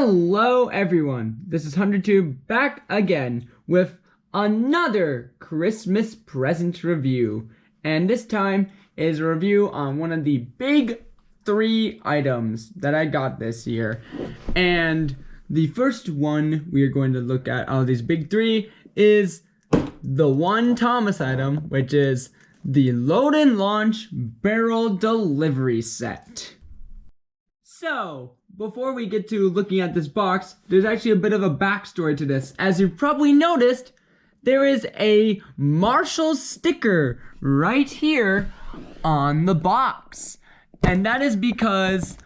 Hello everyone, this is HunterTube back again with another Christmas present review. And this time is a review on one of the big 3 items that I got this year. And the first one we are going to look at out of these big 3 is the one Thomas item, which is the Load and Launch Barrel Delivery Set. So, before we get to looking at this box, there's actually a bit of a backstory to this. As you've probably noticed, there is a Marshall sticker right here on the box. And that is because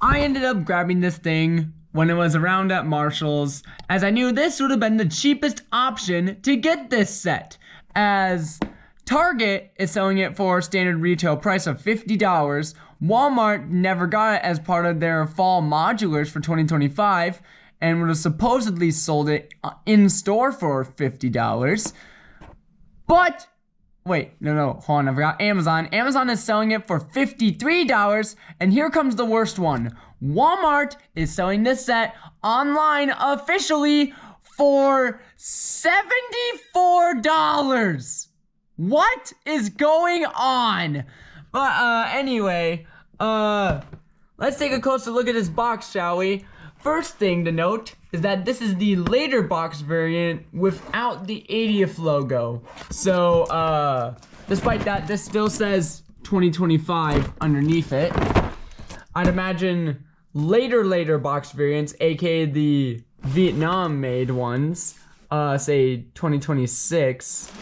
I ended up grabbing this thing when it was around at Marshall's, as I knew this would have been the cheapest option to get this set, as Target is selling it for a standard retail price of $50. Walmart never got it as part of their fall modulars for 2025 and would have supposedly sold it in store for $50. But, wait, no, hold on, I forgot Amazon. Amazon is selling it for $53, and here comes the worst one. Walmart is selling this set online officially for $74. What is going on? But anyway, let's take a closer look at this box, shall we? First thing to note is that this is the later box variant without the 80th logo. So, despite that, this still says 2025 underneath it. I'd imagine later box variants, aka the Vietnam-made ones, say 2026.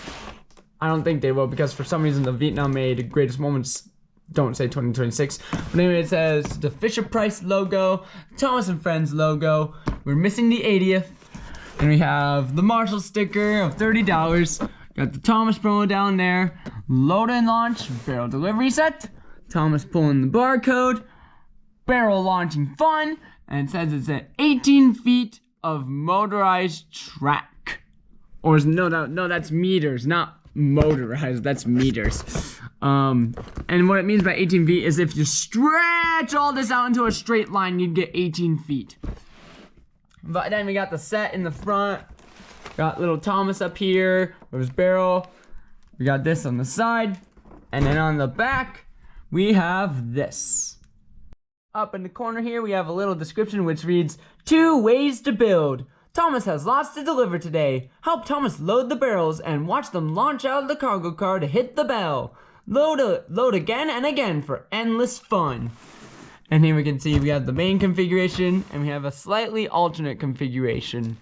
I don't think they will, because for some reason the Vietnam-made greatest moments don't say 2026. But anyway, it says the Fisher-Price logo, Thomas & Friends logo. We're missing the 80th. And we have the Marshall sticker of $30. Got the Thomas promo down there. Load and Launch Barrel Delivery Set. Thomas pulling the barcode. Barrel launching fun. And it says it's at 18 feet of motorized track. Or no, that's meters, not motorized, that's meters. And what it means by 18 feet is if you stretch all this out into a straight line, you'd get 18 feet. But then we got the set in the front. Got little Thomas up here with his barrel. We got this on the side. And then on the back, we have this. Up in the corner here, we have a little description which reads, 2 ways to build. Thomas has lots to deliver today. Help Thomas load the barrels and watch them launch out of the cargo car to hit the bell. Load again and again for endless fun. And here we can see we have the main configuration and we have a slightly alternate configuration.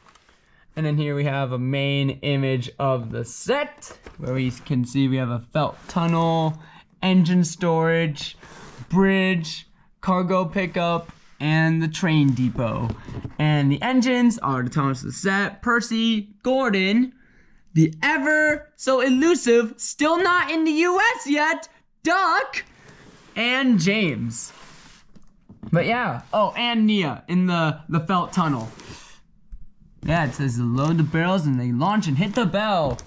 And then here we have a main image of the set where we can see we have a felt tunnel, engine storage, bridge, cargo pickup, and the train depot. And the engines are the Thomas the set, Percy, Gordon, the ever so elusive, still not in the US yet, Duck, and James. But yeah, oh, and Nia in the felt tunnel. Yeah, it says load the barrels and they launch and hit the bell.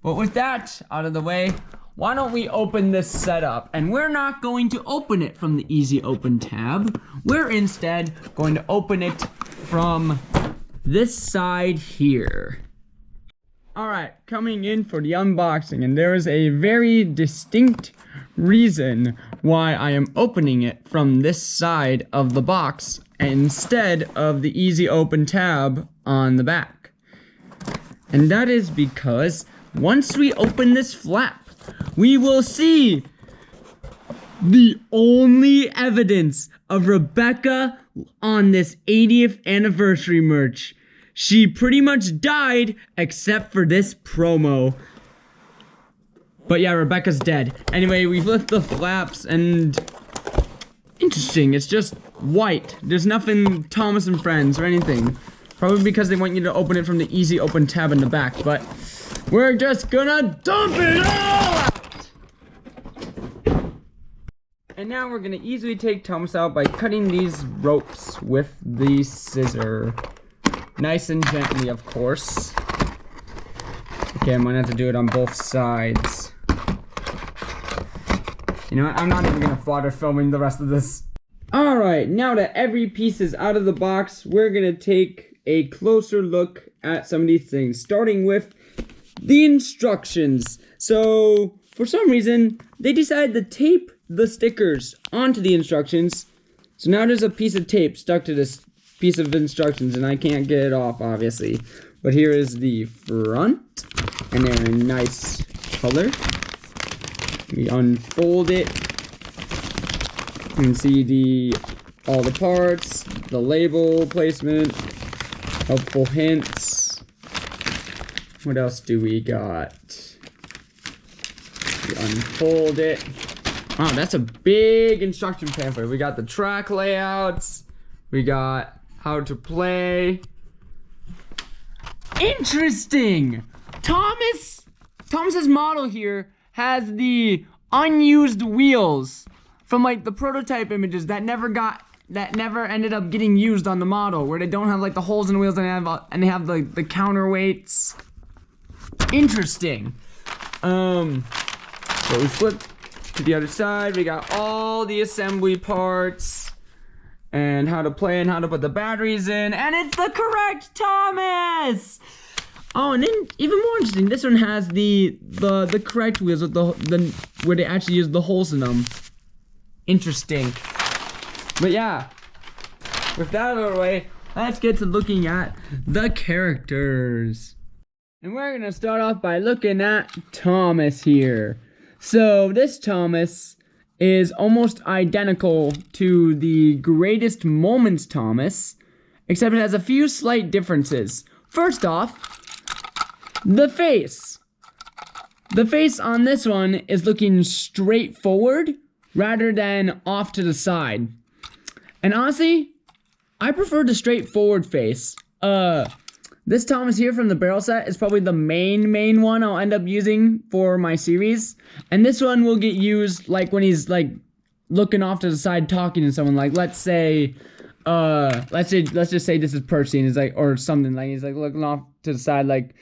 But with that out of the way, why don't we open this setup? And we're not going to open it from the easy open tab. We're instead going to open it from this side here. Alright, coming in for the unboxing, and there is a very distinct reason why I am opening it from this side of the box instead of the easy open tab on the back. And that is because once we open this flap, we will see the only evidence of Rebecca on this 80th anniversary merch. She pretty much died except for this promo. But yeah, Rebecca's dead. Anyway, we've lifted the flaps and interesting, it's just white. There's nothing Thomas and Friends or anything. Probably because they want you to open it from the easy open tab in the back, but we're just gonna dump it all out! And now we're gonna easily take Thomas out by cutting these ropes with the scissor. Nice and gently, of course. Okay, I'm gonna have to do it on both sides. You know what, I'm not even gonna bother filming the rest of this. Alright. Alright, now that every piece is out of the box, we're gonna take a closer look at some of these things, starting with the instructions. So, for some reason, they decided to tape the stickers onto the instructions. So now there's a piece of tape stuck to this piece of instructions, and I can't get it off, obviously. But here is the front, and they're in nice color. We unfold it. You can see all the parts, the label placement, helpful hints. What else do we got? We unfold it. Wow, that's a big instruction pamphlet. We got the track layouts. We got how to play. Interesting! Thomas's model here has the unused wheels from like the prototype images that never ended up getting used on the model, where they don't have like the holes in the wheels and they have like the counterweights. Interesting. So we flip to the other side. We got all the assembly parts and how to play and how to put the batteries in, and it's the correct Thomas. Oh, and then even more interesting, this one has the correct wheels with the where they actually use the holes in them. Interesting. But yeah, with that out of the way, let's get to looking at the characters. And we're gonna start off by looking at Thomas here. So this Thomas is almost identical to the Greatest Moments Thomas, except it has a few slight differences. First off, the face. The face on this one is looking straight forward rather than off to the side. And honestly, I prefer the straightforward face. This Thomas here from the barrel set is probably the main one I'll end up using for my series. And this one will get used like when he's like looking off to the side talking to someone. Like let's just say this is Percy and he's like, or something, like he's like looking off to the side like,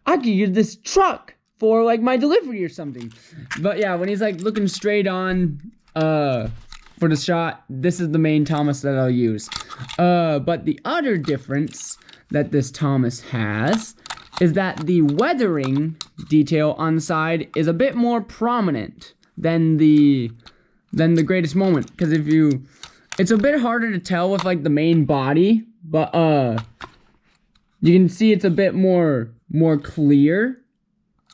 I could use this truck for like my delivery or something. But yeah, when he's like looking straight on for the shot, this is the main Thomas that I'll use. But the other difference that this Thomas has is that the weathering detail on the side is a bit more prominent than the Greatest Moment. Because it's a bit harder to tell with like the main body, but you can see it's a bit more clear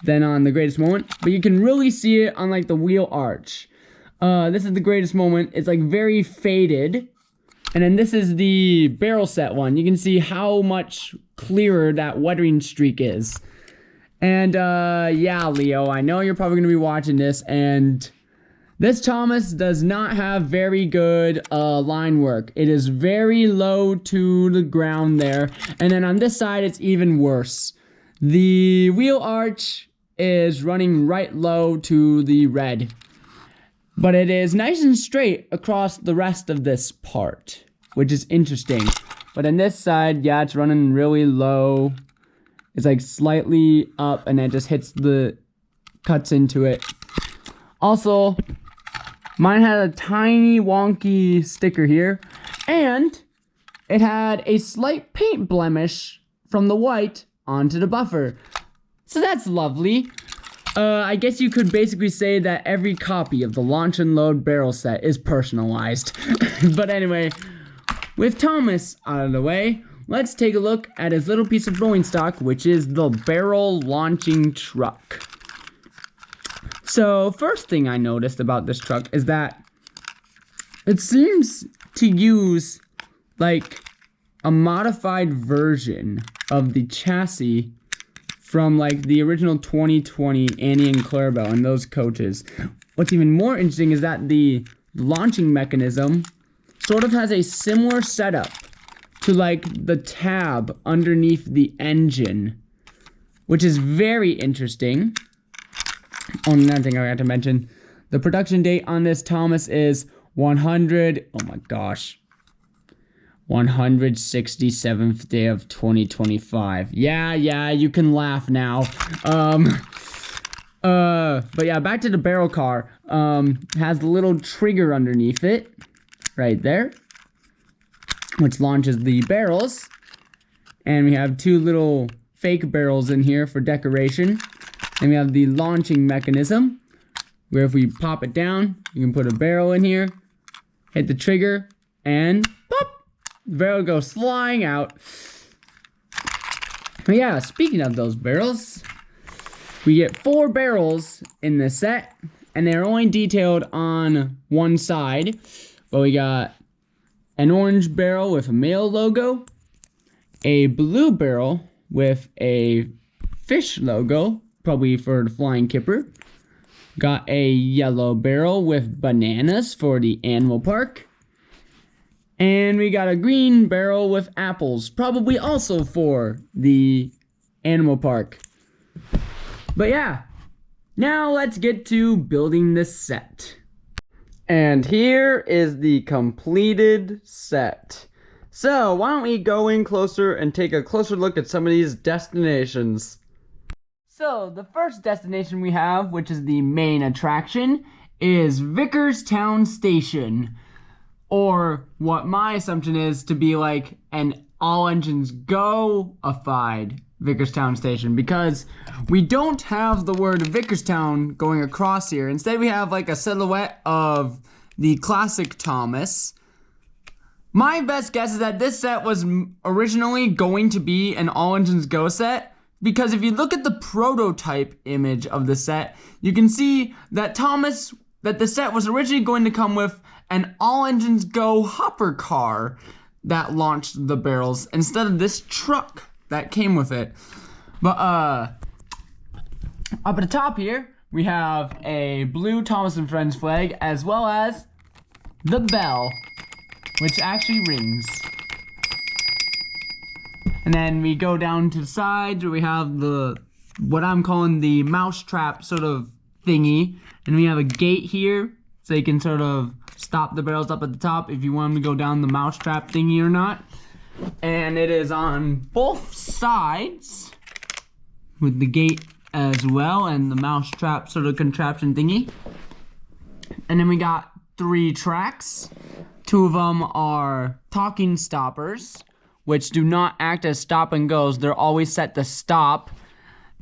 than on the Greatest Moment. But you can really see it on like the wheel arch. This is the Greatest Moment. It's like very faded. And then this is the barrel set one. You can see how much clearer that weathering streak is. And yeah, Leo, I know you're probably going to be watching this, and this Thomas does not have very good line work. It is very low to the ground there. And then on this side, it's even worse. The wheel arch is running right low to the red. But it is nice and straight across the rest of this part, which is interesting. But on this side, yeah, it's running really low. It's like slightly up, and it just cuts into it. Also, mine had a tiny wonky sticker here, and it had a slight paint blemish from the white onto the buffer. So that's lovely. I guess you could basically say that every copy of the Launch and Load barrel set is personalized. But anyway, with Thomas out of the way, let's take a look at his little piece of rolling stock, which is the barrel launching truck. So, first thing I noticed about this truck is that it seems to use like a modified version of the chassis from like the original 2020 Annie and Clarabelle and those coaches. What's even more interesting is that the launching mechanism sort of has a similar setup to like the tab underneath the engine, which is very interesting. Oh, another thing I got to mention, the production date on this Thomas is 167th day of 2025. Yeah, you can laugh now. But yeah, back to the barrel car. Has the little trigger underneath it, right there. which launches the barrels. And we have two little fake barrels in here for decoration. And we have the launching mechanism, where if we pop it down, you can put a barrel in here, hit the trigger, and pop! The barrel goes flying out. But yeah, speaking of those barrels, we get 4 barrels in this set, and they're only detailed on one side. But we got an orange barrel with a male logo, a blue barrel with a fish logo, probably for the flying kipper. Got a yellow barrel with bananas for the animal park. And we got a green barrel with apples, probably also for the animal park. But yeah, now let's get to building this set. And here is the completed set. So why don't we go in closer and take a closer look at some of these destinations. So the first destination we have, which is the main attraction, is Vickerstown Station. Or what my assumption is to be like an all engines go-ified Vickerstown Station, because we don't have the word Vickerstown going across here. Instead we have like a silhouette of the classic Thomas. My best guess is that this set was originally going to be an all engines go set, because if you look at the prototype image of the set, you can see that the set was originally going to come with an all engines go hopper car that launched the barrels instead of this truck that came with it. But up at the top here, we have a blue Thomas and Friends flag, as well as the bell, which actually rings. And then we go down to the sides where we have what I'm calling the mousetrap sort of thingy. And we have a gate here, so you can sort of stop the barrels up at the top if you want them to go down the mousetrap thingy or not. And it is on both sides with the gate as well and the mousetrap sort of contraption thingy. And then we got 3 tracks. 2 of them are talking stoppers, which do not act as stop and goes. They're always set to stop.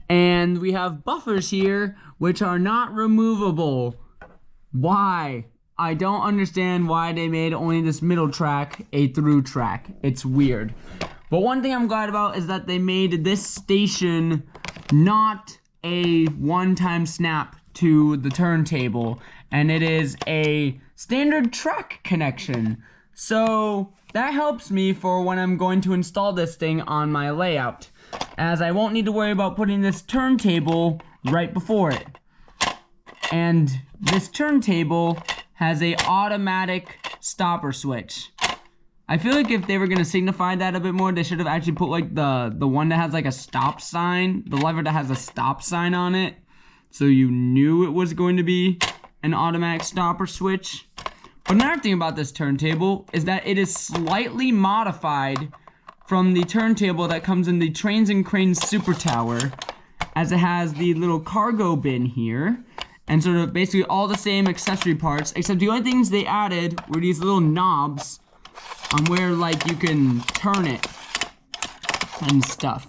And we have buffers here, which are not removable. Why? I don't understand why they made only this middle track a through track. It's weird. But one thing I'm glad about is that they made this station not a one-time snap to the turntable, and it is a standard track connection. So that helps me for when I'm going to install this thing on my layout, as I won't need to worry about putting this turntable right before it. And this turntable has a automatic stopper switch. I feel like if they were gonna signify that a bit more, they should have actually put like the one that has like a stop sign, the lever that has a stop sign on it, so you knew it was going to be an automatic stopper switch. But another thing about this turntable is that it is slightly modified from the turntable that comes in the Trains and Cranes Super Tower, as it has the little cargo bin here, and sort of basically all the same accessory parts, except the only things they added were these little knobs on where like you can turn it and stuff.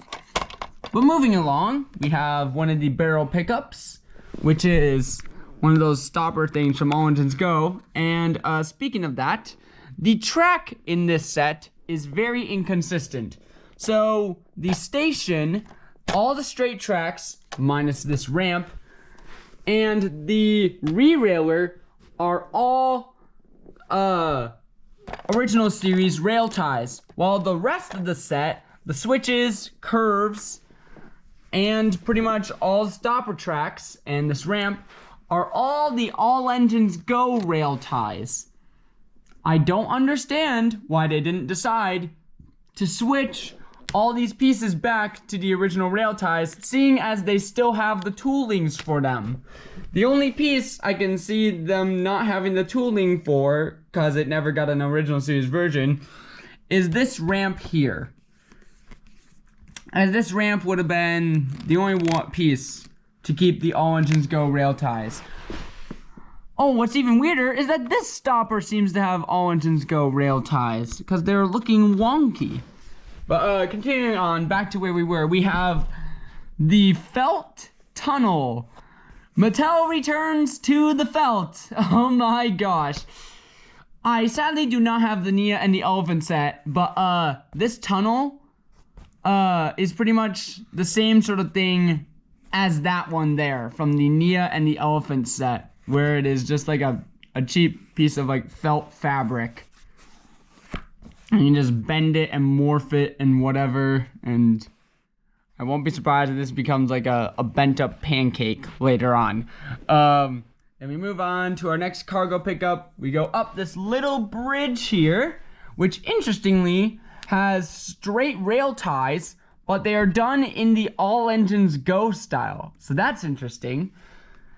But moving along, we have one of the barrel pickups, which is one of those stopper things from All Engines Go. And speaking of that, the track in this set is very inconsistent. So the station, all the straight tracks, minus this ramp, and the re-railer are all original series rail ties, while the rest of the set, the switches, curves, and pretty much all the stopper tracks and this ramp are all the All Engines Go rail ties. I don't understand why they didn't decide to switch all these pieces back to the original rail ties, seeing as they still have the toolings for them. The only piece I can see them not having the tooling for, because it never got an original series version, is this ramp here. As this ramp would have been the only piece to keep the All Engines Go rail ties. Oh, what's even weirder is that this stopper seems to have all engines go rail ties because they're looking wonky. But continuing on, back to where we were, we have the felt tunnel. Mattel returns to the felt. Oh my gosh. I sadly do not have the Nia and the elephant set, but this tunnel is pretty much the same sort of thing as that one there from the Nia and the elephant set, where it is just like a cheap piece of like felt fabric. And you just bend it and morph it and whatever, and I won't be surprised if this becomes like a bent up pancake later on. And we move on to our next cargo pickup. We go up this little bridge here, which interestingly has straight rail ties, but they are done in the all engines go style. So that's interesting.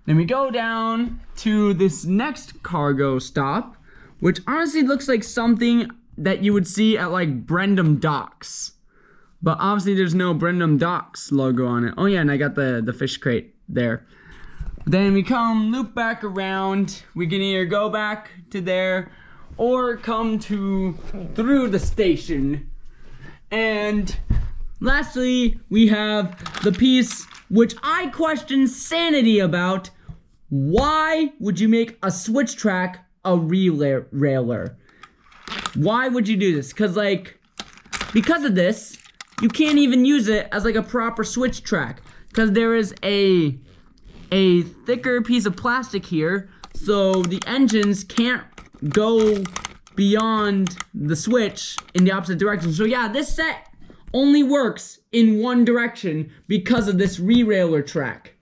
Then we go down to this next cargo stop, which honestly looks like something that you would see at like Brendam Docks. But obviously there's no Brendam Docks logo on it. Oh yeah, and I got the fish crate there. Then we come loop back around. We can either go back to there or come through the station. And lastly, we have the piece which I question sanity about. Why would you make a switch track a railer? Why would you do this? Because of this, you can't even use it as like a proper switch track. Because there is a thicker piece of plastic here, so the engines can't go beyond the switch in the opposite direction. So yeah, this set only works in one direction because of this re-railer track.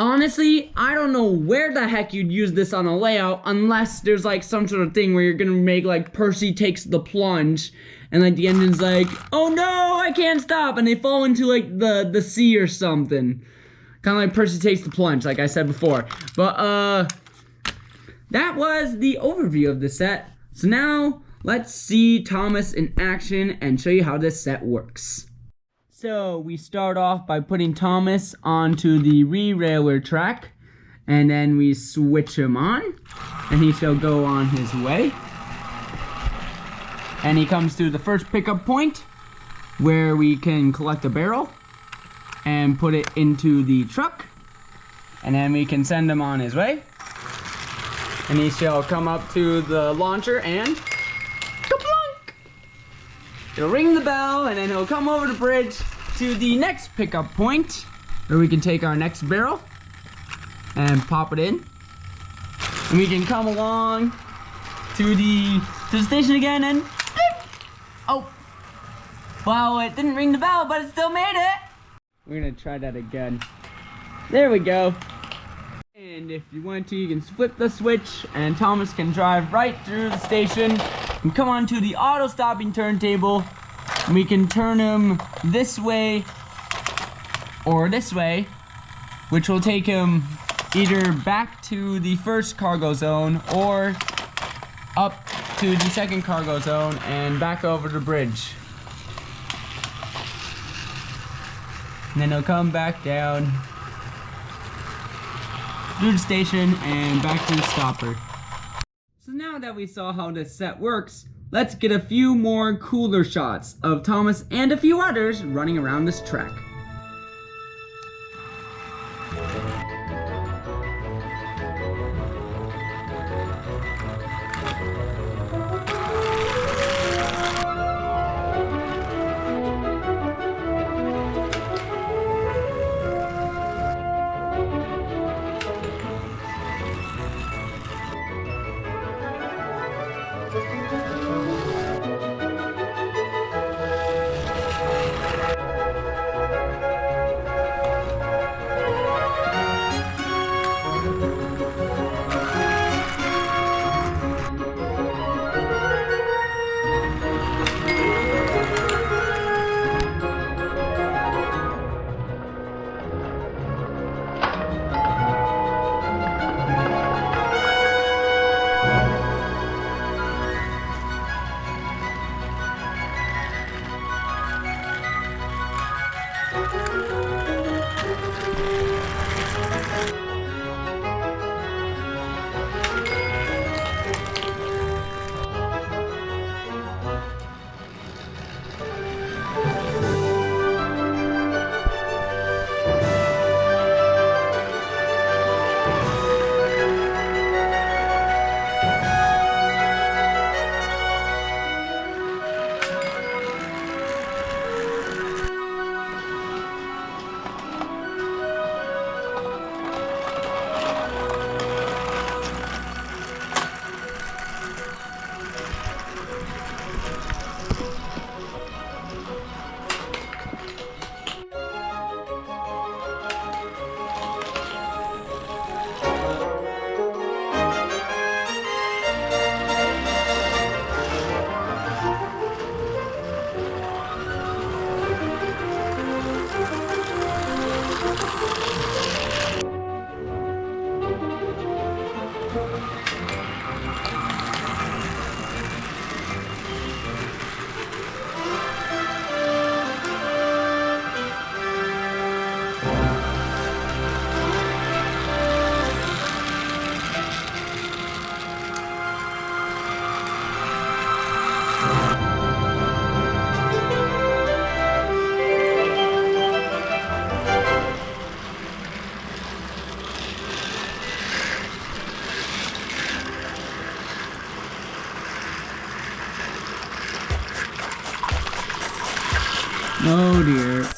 Honestly, I don't know where the heck you'd use this on a layout unless there's like some sort of thing where you're gonna make like Percy takes the plunge and like the engine's like, oh no, I can't stop, and they fall into like the sea or something. Kind of like Percy takes the plunge, like I said before. But that was the overview of the set. So now let's see Thomas in action and show you how this set works. So we start off by putting Thomas onto the re-railer track, and then we switch him on, and he shall go on his way. And he comes to the first pickup point where we can collect a barrel and put it into the truck, and then we can send him on his way. And he shall come up to the launcher and ka-plunk! He'll ring the bell, and then he'll come over the bridge to the next pickup point where we can take our next barrel and pop it in. And we can come along to the station again and beep! Oh, well, it didn't ring the bell, but it still made it. We're gonna try that again. There we go. And if you want to, you can flip the switch and Thomas can drive right through the station and come onto the auto stopping turntable. And we can turn him this way or this way, which will take him either back to the first cargo zone or up to the second cargo zone and back over the bridge. And then he'll come back down through the station and back to the stopper. So now that we saw how this set works, let's get a few more cooler shots of Thomas and a few others running around this track. Oh dear.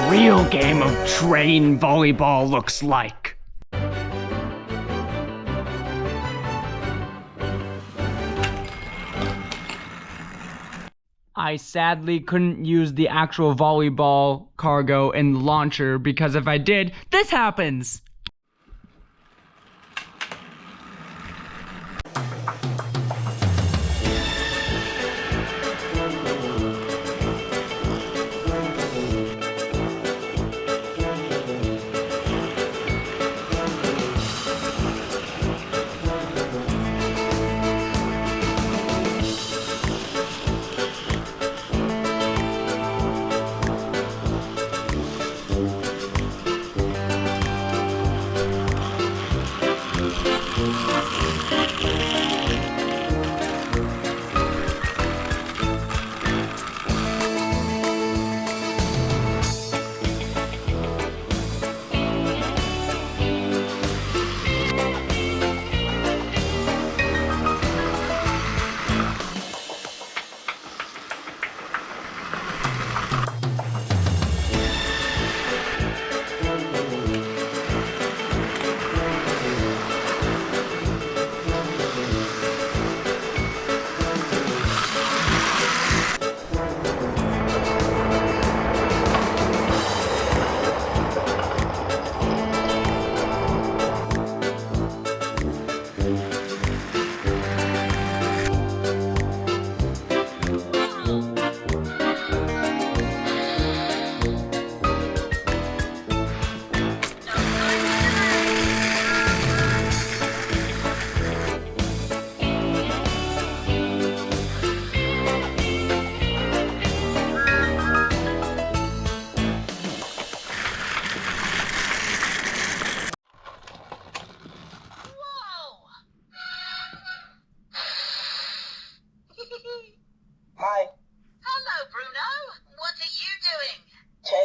Real game of train volleyball looks like. I sadly couldn't use the actual volleyball cargo in the launcher because if I did, this happens!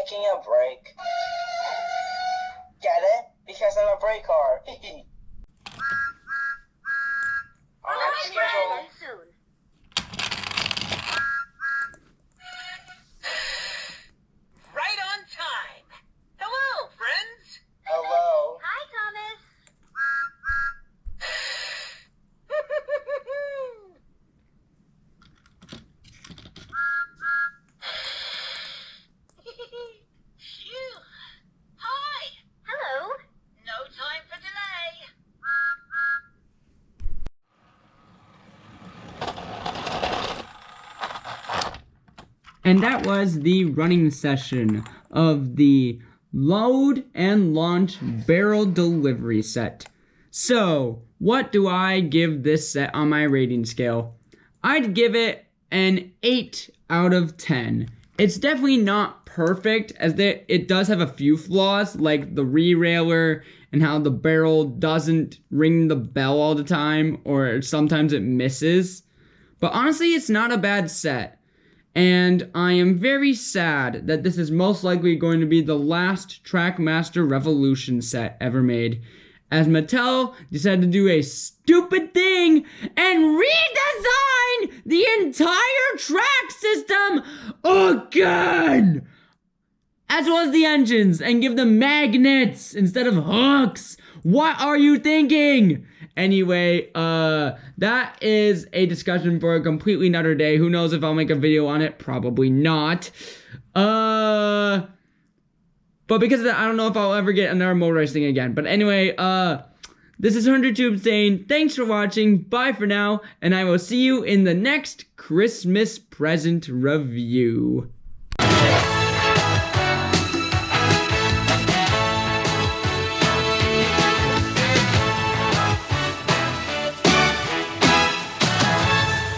taking a break. Get it? Because I'm a brake car. On schedule. Soon. Right on time. Hello, friends. Hello. Hi, Thomas. Phew. Hi. Hello. No time for delay. And that was the running session of the load and launch barrel delivery set. So, what do I give this set on my rating scale? I'd give it an 8 out of 10. It's definitely not perfect, as it does have a few flaws, like the re-railer and how the barrel doesn't ring the bell all the time, or sometimes it misses. But honestly, it's not a bad set. And I am very sad that this is most likely going to be the last Trackmaster Revolution set ever made, as Mattel decided to do a stupid thing and redesign the entire track system again! As well as the engines, and give them magnets instead of hooks. What are you thinking? Anyway, that is a discussion for a completely another day. Who knows if I'll make a video on it? Probably not. But because of that, I don't know if I'll ever get another motorized thing again. But anyway, this is HunterTube saying thanks for watching. Bye for now, and I will see you in the next Christmas present review.